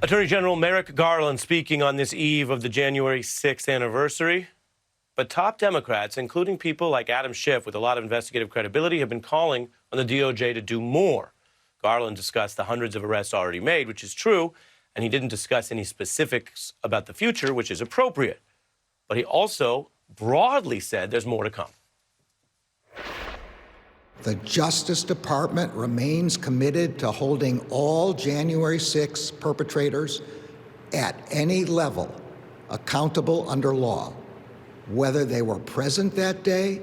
Attorney General Merrick Garland speaking on this eve of the January 6th anniversary. But top Democrats, including people like Adam Schiff with a lot of investigative credibility, have been calling on the DOJ to do more. Garland discussed the hundreds of arrests already made, which is true, and he didn't discuss any specifics about the future, which is appropriate. But he also broadly said there's more to come. The Justice Department remains committed to holding all January 6 perpetrators at any level accountable under law, whether they were present that day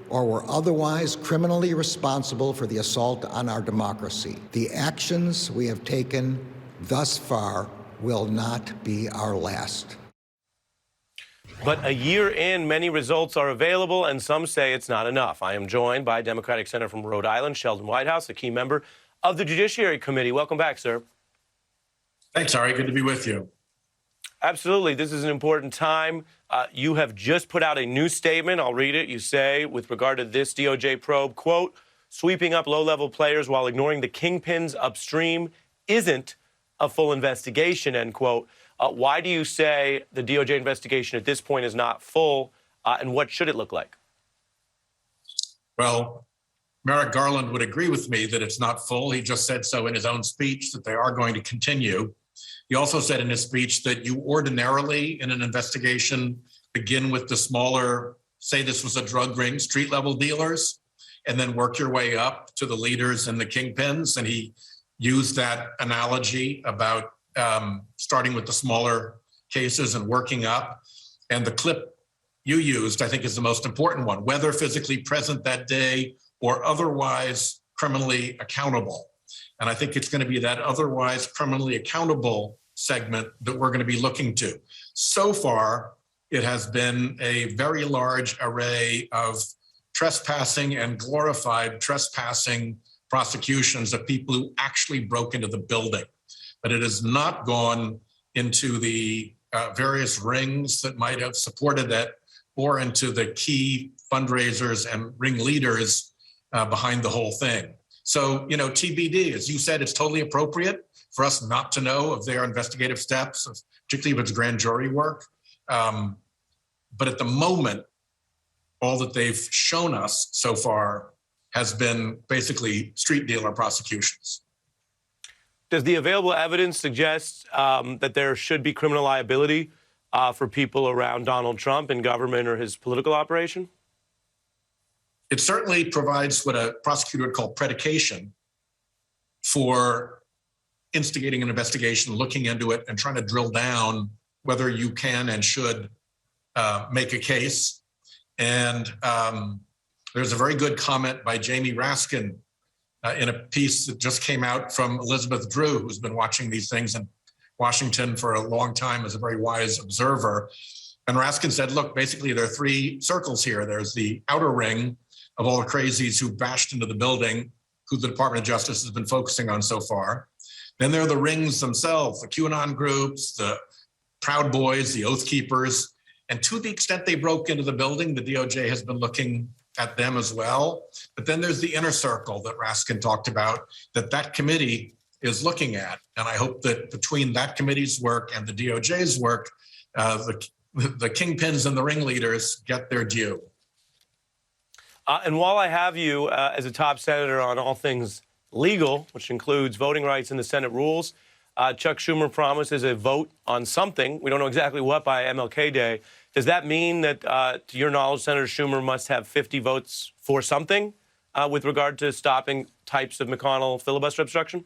or were otherwise criminally responsible for the assault on our democracy. The actions we have taken thus far will not be our last. But a year in, many results are available, and some say it's not enough. I am joined by Democratic Senator from Rhode Island, Sheldon Whitehouse, a key member of the Judiciary Committee. Welcome back, sir. Thanks, Ari. Good to be with you. Absolutely. This is an important time. You have just put out a new statement. I'll read it. You say, with regard to this DOJ probe, quote, sweeping up low-level players while ignoring the kingpins upstream isn't a full investigation, end quote. Why do you say the DOJ investigation at this point is not full, and what should it look like? Well, Merrick Garland would agree with me that it's not full. He just said so in his own speech, that they are going to continue. He also said in his speech that you ordinarily, in an investigation, begin with the smaller, say this was a drug ring, street-level dealers, and then work your way up to the leaders and the kingpins. And he used that analogy about starting with the smaller cases and working up. And the clip you used, I think, is the most important one, whether physically present that day or otherwise criminally accountable. And I think it's going to be that otherwise criminally accountable segment that we're going to be looking to. So far, it has been a very large array of trespassing and glorified trespassing prosecutions of people who actually broke into the building. But it has not gone into the various rings that might have supported that or into the key fundraisers and ringleaders behind the whole thing. So, you know, TBD, as you said, it's totally appropriate for us not to know of their investigative steps, particularly if it's grand jury work. But at the moment, all that they've shown us so far has been basically street dealer prosecutions. Does the available evidence suggest that there should be criminal liability for people around Donald Trump in government or his political operation? It certainly provides what a prosecutor would call predication for instigating an investigation, looking into it, and trying to drill down whether you can and should make a case. And there's a very good comment by Jamie Raskin in a piece that just came out from Elizabeth Drew, who's been watching these things in Washington for a long time as a very wise observer. And Raskin said, look, basically there are three circles here. There's the outer ring of all the crazies who bashed into the building, who the Department of Justice has been focusing on so far. Then there are the rings themselves, the QAnon groups, the Proud Boys, the Oath Keepers. And to the extent they broke into the building, the DOJ has been looking at them as well. But then there's the inner circle that Raskin talked about, that committee is looking at. And I hope that between that committee's work and the DOJ's work, the kingpins and the ringleaders get their due. And while I have you as a top senator on all things legal, which includes voting rights and the Senate rules, Chuck Schumer promises a vote on something. We don't know exactly what by MLK Day. Does that mean that, to your knowledge, Senator Schumer must have 50 votes for something with regard to stopping types of McConnell filibuster obstruction?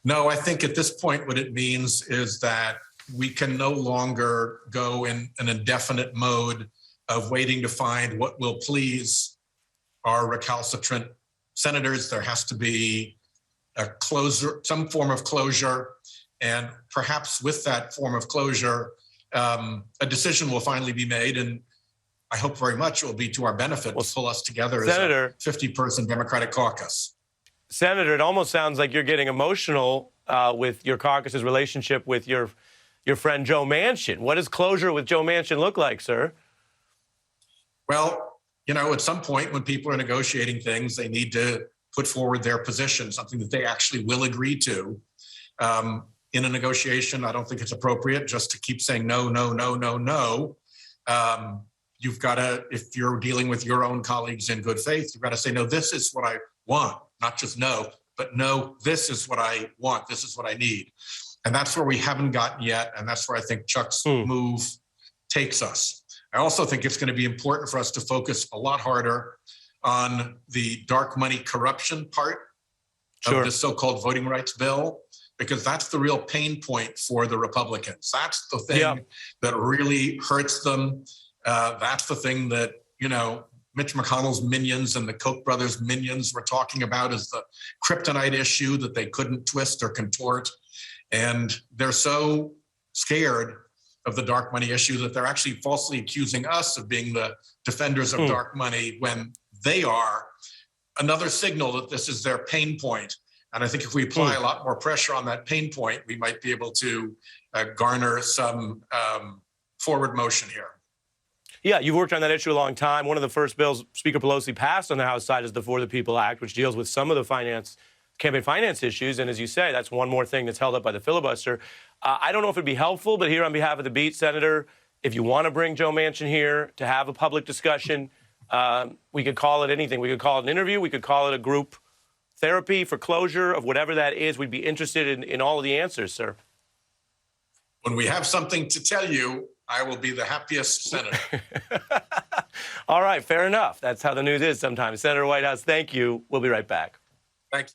No, I think at this point what it means is that we can no longer go in an indefinite mode of waiting to find what will please our recalcitrant senators. There has to be a closure, some form of closure, and perhaps with that form of closure, a decision will finally be made, and I hope very much it will be to our benefit to pull us together Senator, as a 50-person Democratic caucus. Senator, it almost sounds like you're getting emotional with your caucus's relationship with your friend Joe Manchin. What does closure with Joe Manchin look like, sir? Well, you know, at some point when people are negotiating things, they need to put forward their position, something that they actually will agree to. in a negotiation. I don't think it's appropriate just to keep saying no, no, no, no, no. You've got to, if you're dealing with your own colleagues in good faith, you've got to say, no, this is what I want, not just no, but no, this is what I want. This is what I need. And that's where we haven't gotten yet. And that's where I think Chuck's move takes us. I also think it's going to be important for us to focus a lot harder on the dark money corruption part of this so-called voting rights bill, because that's the real pain point for the Republicans. That's the thing that really hurts them. That's the thing that, you know, Mitch McConnell's minions and the Koch brothers' minions were talking about as the kryptonite issue that they couldn't twist or contort. And they're so scared of the dark money issue that they're actually falsely accusing us of being the defenders of dark money when they are. Another signal that this is their pain point. And I think if we apply a lot more pressure on that pain point, we might be able to garner some forward motion here. Yeah, you've worked on that issue a long time. One of the first bills Speaker Pelosi passed on the House side is the For the People Act, which deals with some of the campaign finance issues. And as you say, that's one more thing that's held up by the filibuster. I don't know if it'd be helpful, but here on behalf of the Beat, Senator, if you want to bring Joe Manchin here to have a public discussion, we could call it anything. We could call it an interview. We could call it a group therapy for closure of whatever that is. We'd be interested in all of the answers, sir. When we have something to tell you, I will be the happiest senator. All right, fair enough. That's how the news is sometimes. Senator Whitehouse, thank you. We'll be right back. Thank you.